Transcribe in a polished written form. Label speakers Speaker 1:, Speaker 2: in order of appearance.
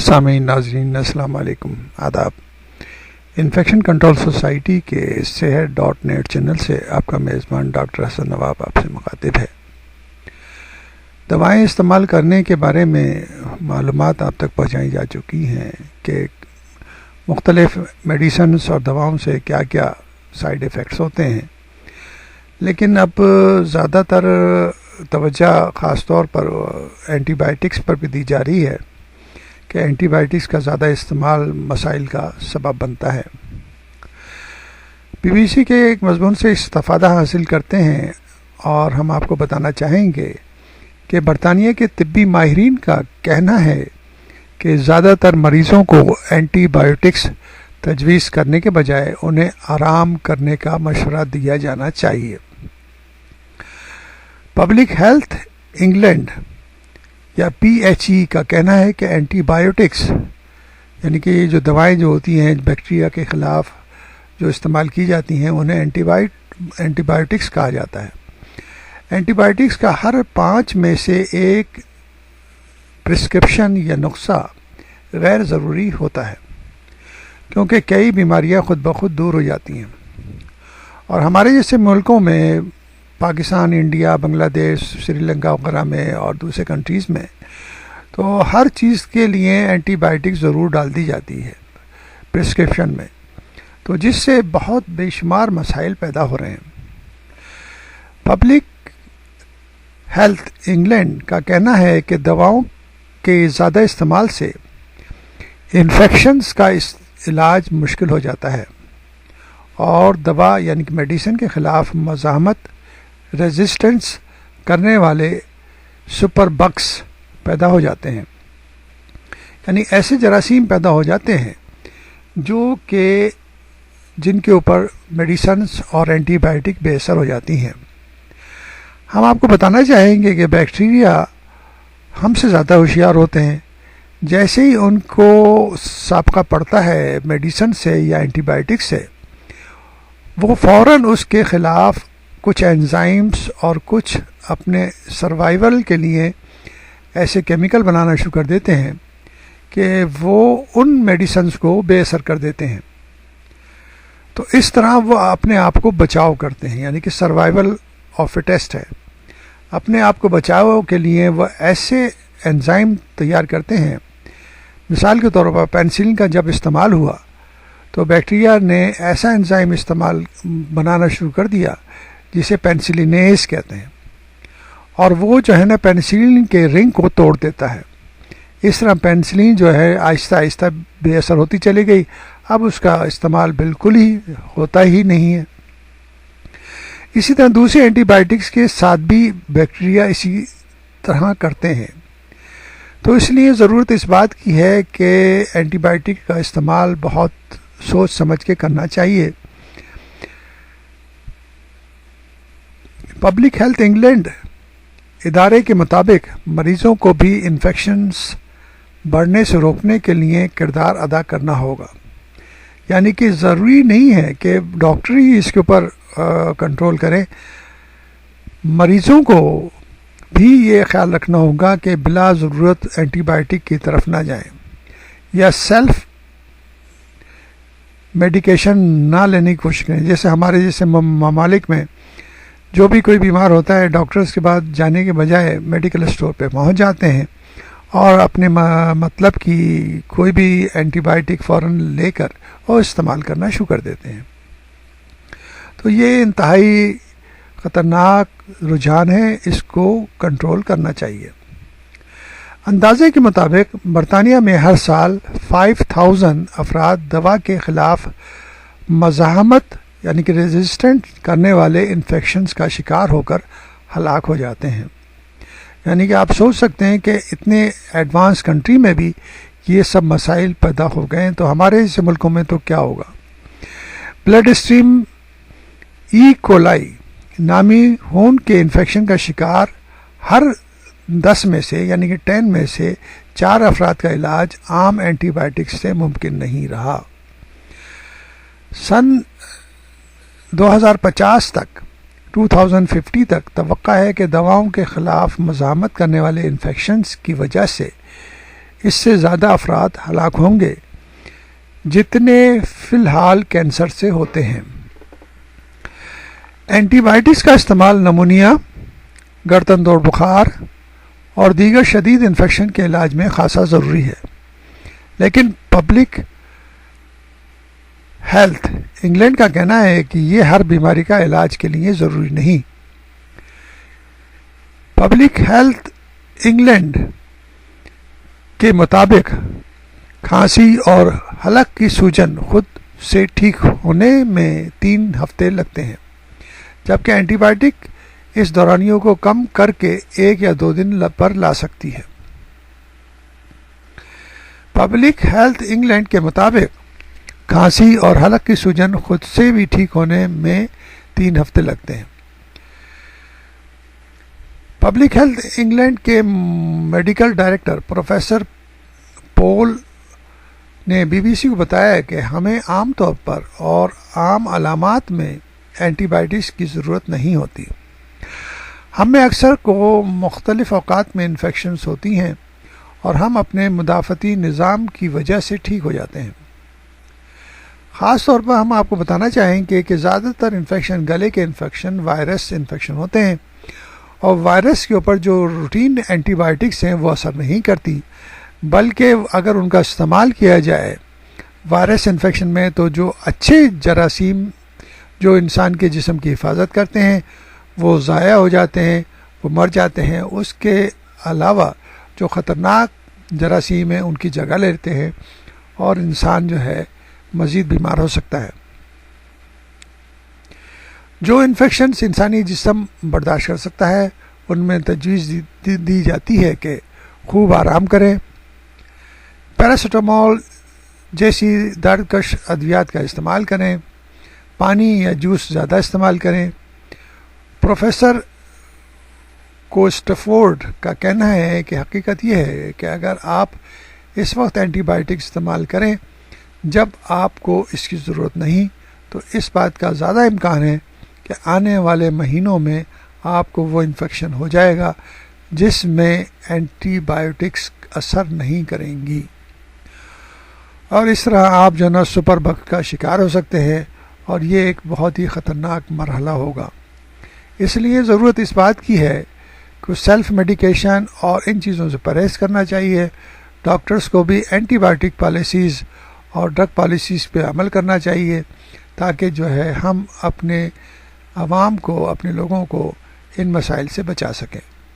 Speaker 1: سامعین ناظرین السلام علیکم، آداب۔ انفیکشن کنٹرول سوسائٹی کے صحت.نیٹ چینل سے آپ کا میزبان ڈاکٹر حسن نواب آپ سے مخاطب ہے۔ دوائیں استعمال کرنے کے بارے میں معلومات آپ تک پہنچائی جا چکی ہیں کہ مختلف میڈیسنز اور دواؤں سے کیا کیا سائیڈ ایفیکٹس ہوتے ہیں، لیکن اب زیادہ تر توجہ خاص طور پر اینٹی بائیوٹکس پر بھی دی جا رہی ہے کہ اینٹی بائیوٹکس کا زیادہ استعمال مسائل کا سبب بنتا ہے۔ BBC کے ایک مضمون سے استفادہ حاصل کرتے ہیں اور ہم آپ کو بتانا چاہیں گے کہ برطانیہ کے طبی ماہرین کا کہنا ہے کہ زیادہ تر مریضوں کو اینٹی بائیوٹکس تجویز کرنے کے بجائے انہیں آرام کرنے کا مشورہ دیا جانا چاہیے۔ پبلک ہیلتھ انگلینڈ یا PHE کا کہنا ہے کہ اینٹی بائیوٹکس یعنی کہ یہ جو دوائیں جو ہوتی ہیں بیکٹیریا کے خلاف جو استعمال کی جاتی ہیں انہیں اینٹی بائیوٹکس کہا جاتا ہے۔ اینٹی بائیوٹکس کا ہر 5 میں سے ایک پرسکرپشن یا نسخہ غیر ضروری ہوتا ہے، کیونکہ کئی بیماریاں خود بخود دور ہو جاتی ہیں، اور ہمارے جیسے ملکوں میں پاکستان، انڈیا، بنگلہ دیش، سری لنکا وغیرہ میں اور دوسرے کنٹریز میں تو ہر چیز کے لیے اینٹی بائیوٹک ضرور ڈال دی جاتی ہے پرسکرپشن میں، تو جس سے بہت بے شمار مسائل پیدا ہو رہے ہیں۔ پبلک ہیلتھ انگلینڈ کا کہنا ہے کہ دواؤں کے زیادہ استعمال سے انفیکشنز کا علاج مشکل ہو جاتا ہے اور دوا یعنی کہ میڈیسن کے خلاف مزاحمت ریزسٹنس کرنے والے سپر بگس پیدا ہو جاتے ہیں، یعنی ایسے جراثیم پیدا ہو جاتے ہیں جو کہ جن کے اوپر میڈیسنز اور اینٹی بائیوٹک بے اثر ہو جاتی ہیں۔ ہم آپ کو بتانا چاہیں گے کہ بیکٹیریا ہم سے زیادہ ہوشیار ہوتے ہیں۔ جیسے ہی ان کو سابقہ پڑتا ہے میڈیسن سے یا اینٹی بائیوٹک سے، وہ فوراً اس کے خلاف کچھ انزائمز اور کچھ اپنے سروائیول کے لیے ایسے کیمیکل بنانا شروع کر دیتے ہیں کہ وہ ان میڈیسنز کو بے اثر کر دیتے ہیں۔ تو اس طرح وہ اپنے آپ کو بچاؤ کرتے ہیں، یعنی کہ سروائیول آف فٹیسٹ ہے۔ اپنے آپ کو بچاؤ کے لیے وہ ایسے انزائم تیار کرتے ہیں۔ مثال کے طور پر پینسلن کا جب استعمال ہوا تو بیکٹیریا نے ایسا انزائم بنانا شروع کر دیا جسے پینسلینیز کہتے ہیں، اور وہ جو ہے نا پینسلین کے رنگ کو توڑ دیتا ہے۔ اس طرح پینسلین جو ہے آہستہ آہستہ بے اثر ہوتی چلی گئی، اب اس کا استعمال بالکل ہی ہوتا ہی نہیں ہے۔ اسی طرح دوسرے اینٹی بائیوٹکس کے ساتھ بھی بیکٹیریا اسی طرح کرتے ہیں، تو اس لیے ضرورت اس بات کی ہے کہ اینٹی بائیوٹک کا استعمال بہت سوچ سمجھ کے کرنا چاہیے۔ پبلک ہیلتھ انگلینڈ ادارے کے مطابق مریضوں کو بھی انفیکشنز بڑھنے سے روکنے کے لیے کردار ادا کرنا ہوگا، یعنی کہ ضروری نہیں ہے کہ ڈاکٹر ہی اس کے اوپر کنٹرول کریں، مریضوں کو بھی یہ خیال رکھنا ہوگا کہ بلا ضرورت اینٹی بائیوٹک کی طرف نہ جائیں یا سیلف میڈیکیشن نہ لینے کی کوشش کریں۔ جیسے ہمارے جیسے ممالک میں جو بھی کوئی بیمار ہوتا ہے ڈاکٹرز کے بعد جانے کے بجائے میڈیکل اسٹور پہ پہنچ جاتے ہیں اور اپنے مطلب کی کوئی بھی اینٹی بائیوٹک فوراً لے کر اور استعمال کرنا شروع کر دیتے ہیں۔ تو یہ انتہائی خطرناک رجحان ہے، اس کو کنٹرول کرنا چاہیے۔ اندازے کے مطابق برطانیہ میں ہر سال 5000 افراد دوا کے خلاف مزاحمت یعنی کہ ریزسٹنٹ کرنے والے انفیکشنز کا شکار ہو کر ہلاک ہو جاتے ہیں۔ یعنی کہ آپ سوچ سکتے ہیں کہ اتنے ایڈوانس کنٹری میں بھی یہ سب مسائل پیدا ہو گئے ہیں، تو ہمارے جیسے ملکوں میں تو کیا ہوگا۔ بلڈ اسٹریم کولائی نامی خون کے انفیکشن کا شکار ہر 10 میں سے یعنی کہ 10 میں سے 4 افراد کا علاج عام اینٹی بائیوٹکس سے ممکن نہیں رہا۔ سن 2050 تک 2050 تک توقع ہے کہ دواؤں کے خلاف مزاحمت کرنے والے انفیکشنز کی وجہ سے اس سے زیادہ افراد ہلاک ہوں گے جتنے فی الحال کینسر سے ہوتے ہیں۔ اینٹی بائیوٹکس کا استعمال نمونیا، گردن دوڑ بخار اور دیگر شدید انفیکشن کے علاج میں خاصا ضروری ہے، لیکن پبلک ہیلتھ انگلینڈ کا کہنا ہے کہ یہ ہر بیماری کا علاج کے لیے ضروری نہیں۔ پبلک ہیلتھ انگلینڈ کے مطابق کھانسی اور حلق کی سوجن خود سے ٹھیک ہونے میں 3 ہفتے لگتے ہیں، جبکہ اینٹی بائیوٹک اس دورانیوں کو کم کر کے 1 یا 2 دن پر لا سکتی ہے۔ پبلک ہیلتھ انگلینڈ کے مطابق کھانسی اور حلق کی سوجن خود سے بھی ٹھیک ہونے میں 3 ہفتے لگتے ہیں۔ پبلک ہیلتھ انگلینڈ کے میڈیکل ڈائریکٹر پروفیسر پول نے بی بی سی کو بتایا کہ ہمیں عام طور پر اور عام علامات میں اینٹی بائیوٹکس کی ضرورت نہیں ہوتی۔ ہم میں اکثر کو مختلف اوقات میں انفیکشنز ہوتی ہیں اور ہم اپنے مدافعتی نظام کی وجہ سے ٹھیک ہو جاتے ہیں۔ خاص طور پر ہم آپ کو بتانا چاہیں گے کہ زیادہ تر انفیکشن گلے کے انفیکشن وائرس انفیکشن ہوتے ہیں، اور وائرس کے اوپر جو روٹین اینٹی بائیوٹکس ہیں وہ اثر نہیں کرتی، بلکہ اگر ان کا استعمال کیا جائے وائرس انفیکشن میں تو جو اچھے جراثیم جو انسان کے جسم کی حفاظت کرتے ہیں وہ ضائع ہو جاتے ہیں، وہ مر جاتے ہیں۔ اس کے علاوہ جو خطرناک جراثیم ہیں ان کی جگہ لیتے ہیں اور انسان جو ہے مزید بیمار ہو سکتا ہے۔ جو انفیکشنز انسانی جسم برداشت کر سکتا ہے ان میں تجویز دی جاتی ہے کہ خوب آرام کریں، پیراسیٹامول جیسی درد کش ادویات کا استعمال کریں، پانی یا جوس زیادہ استعمال کریں۔ پروفیسر کوسٹفورڈ کا کہنا ہے کہ حقیقت یہ ہے کہ اگر آپ اس وقت اینٹی بائیوٹک استعمال کریں جب آپ کو اس کی ضرورت نہیں، تو اس بات کا زیادہ امکان ہے کہ آنے والے مہینوں میں آپ کو وہ انفیکشن ہو جائے گا جس میں اینٹی بائیوٹکس اثر نہیں کریں گی، اور اس طرح آپ جو نا سپر بگ کا شکار ہو سکتے ہیں، اور یہ ایک بہت ہی خطرناک مرحلہ ہوگا۔ اس لیے ضرورت اس بات کی ہے کہ سیلف میڈیکیشن اور ان چیزوں سے پرہیز کرنا چاہیے۔ ڈاکٹرز کو بھی اینٹی بائیوٹک پالیسیز اور ڈرگ پالیسیز پہ عمل کرنا چاہیے تاکہ جو ہے ہم اپنے عوام کو، اپنے لوگوں کو ان مسائل سے بچا سکیں۔